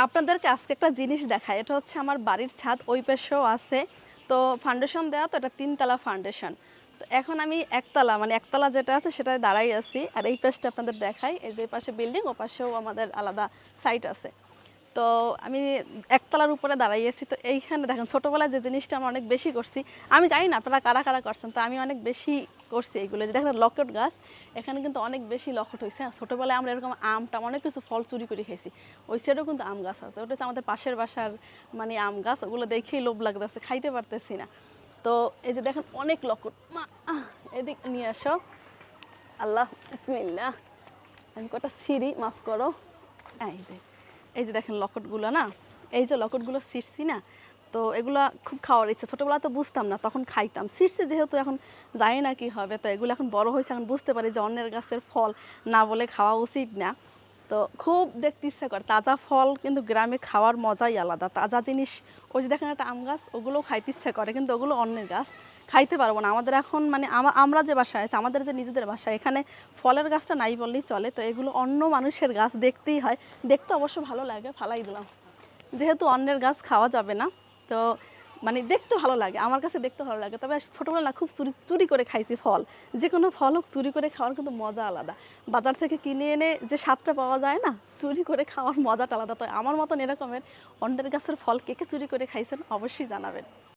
আপনাদেরকে আজকে একটা জিনিস দেখাই। এটা হচ্ছে আমার বাড়ির ছাদ, ওই পাশেও আছে। তো ফাউন্ডেশন দেওয়া, তো এটা ৩ তলা ফাউন্ডেশন। তো এখন আমি একতলা, মানে একতলা যেটা আছে সেটায় দাঁড়াই আছি। আর এই পাশটা আপনাদের দেখাই, এই যে পাশে বিল্ডিং, ও পাশেও আমাদের আলাদা সাইট আছে। তো আমি একতলার উপরে দাঁড়াইয়েছি। তো এইখানে দেখেন, ছোটোবেলায় যে জিনিসটা আমরা অনেক বেশি করছি, আমি জানি না আপনারা কারা কারা করছেন, তো আমি অনেক বেশি করছি এইগুলো। যে দেখেন লকেট গাছ, এখানে কিন্তু অনেক বেশি লকেট হয়েছে। ছোটোবেলায় আমরা এরকম আমটা অনেক কিছু ফল চুরি করে খেয়েছি। ওই সাইডেও কিন্তু আম গাছ আছে, ওটা হচ্ছে আমাদের পাশের বাসার মানে আম গাছ। ওগুলো দেখেই লোভ লাগতেছে, খাইতে পারতেছি না। তো এই যে দেখেন অনেক লকেট, মা এদিক নিয়ে আসো। আল্লাহ বিসমিল্লাহ। আমি কটা সিঁড়ি, মাফ করো। এই যে দেখেন লকেটগুলো না, এই যে লকেটগুলো ছিঁড়ছি না, তো এগুলা খুব খাওয়ার ইচ্ছা। ছোটোবেলা তো বুঝতাম না, তখন খাইতাম। ছিঁড়ছি যেহেতু, এখন জানি না কি হবে। তো এগুলো এখন বড় হয়েছে, এখন বুঝতে পারি যে অন্যের গাছের ফল না বলে খাওয়া উচিত না। তো খুব দেখতে ইচ্ছা করে। তাজা ফল কিন্তু গ্রামে খাওয়ার মজাই আলাদা। তাজা জিনিস, ওই যে দেখেন একটা আম গাছ, ওগুলোও খাইতে ইচ্ছা করে, কিন্তু ওগুলো অন্যের গাছ, খাইতে পারবো না। আমাদের এখন মানে আমরা যে বাসায় আছে, আমাদের যে নিজেদের বাসায়, এখানে ফলের গাছটা নাই বললেই চলে। তো এগুলো অন্য মানুষের গাছ, দেখতেই হয়। দেখতে অবশ্য ভালো লাগে, ফালাই দিলাম। যেহেতু অন্যের গাছ খাওয়া যাবে না, তো মানে দেখতে ভালো লাগে, আমার কাছে দেখতে ভালো লাগে। তবে ছোটোবেলা না খুব চুরি চুরি করে খাইছি ফল। যে কোনো ফল হোক, চুরি করে খাওয়ার কিন্তু মজা আলাদা। বাজার থেকে কিনে এনে যে স্বাদটা পাওয়া যায় না, চুরি করে খাওয়ার মজাটা আলাদা। তো আমার মতন এরকমের অন্যের গাছের ফল কে কে চুরি করে খাইছেন অবশ্যই জানাবেন।